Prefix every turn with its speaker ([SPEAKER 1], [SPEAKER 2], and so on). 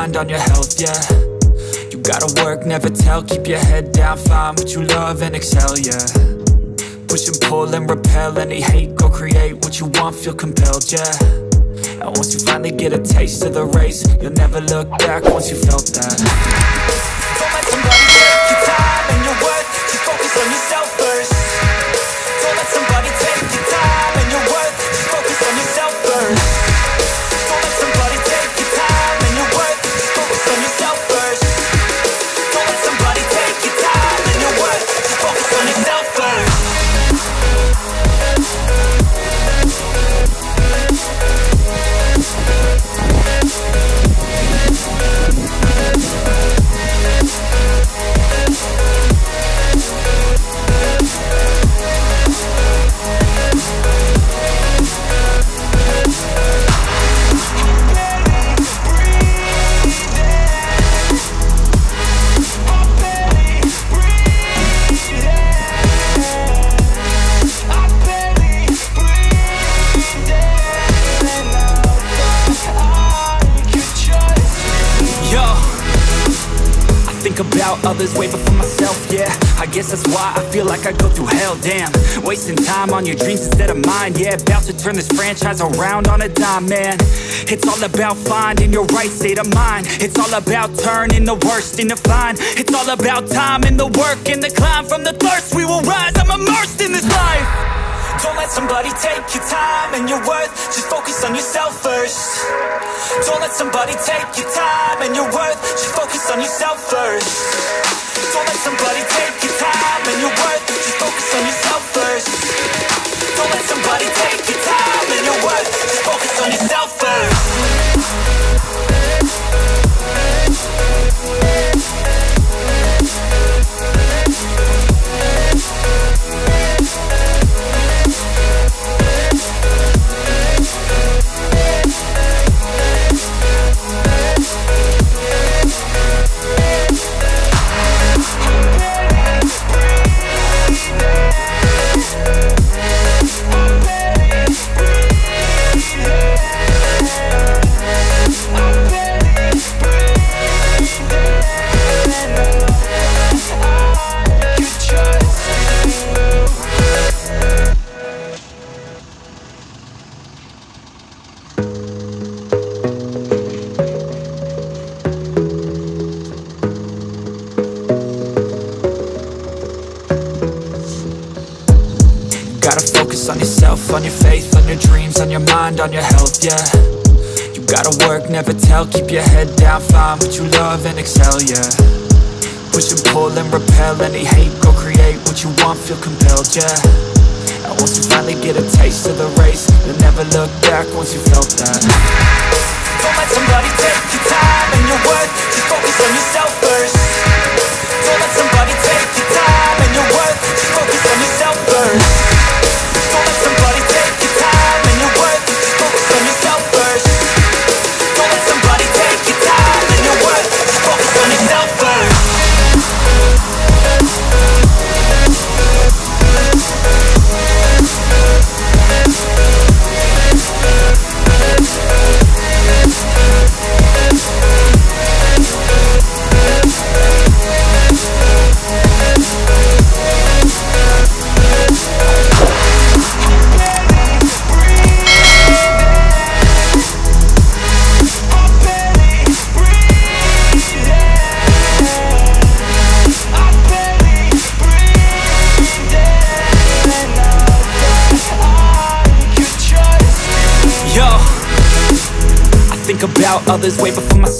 [SPEAKER 1] mind, on your health, yeah. You gotta work, never tell, keep your head down, find what you love and excel, yeah. Push and pull and repel any hate, go create what you want, feel compelled, yeah. And once you finally get a taste of the race, you'll never look back once you felt that. Don't let somebody take your time and your worth, just focus on yourself first. Don't let somebody take your time and your worth, just focus on yourself first. Don't let somebody take your time and your worth, just focus on yourself first. Don't let somebody take your time and your worth, just focus on yourself first. About others way before myself, yeah. I guess that's why I feel like I go through hell, damn. Wasting time on your dreams instead of mine, yeah. About to turn this franchise around on a dime, man. It's all about finding your right state of mind. It's all about turning the worst into fine. It's all about time and the work and the climb. From the thirst we will rise, I'm immersed in this life. Don't let somebody take your time and your worth, just focus on yourself first. Don't let somebody take your time and your worth, just focus on yourself first. Don't let somebody take your time and your worth, just focus on yourself first. Don't let somebody take your time and your worth, just focus on yourself first. On yourself, on your faith, on your dreams, on your mind, on your health, yeah. You gotta work, never tell, keep your head down, find what you love and excel, yeah. Push and pull and repel any hate, go create what you want, feel compelled, yeah. And once you finally get a taste of the race, you'll never look back once you felt that. Don't let somebody take your time and your worth, just focus on yourself first. Don't let somebody take your time and your worth, just focus on yourself first. Don't let somebody take your time and your worth, just focus on yourself first. Don't let somebody take your time and your worth, just focus on yourself first. About others way before myself.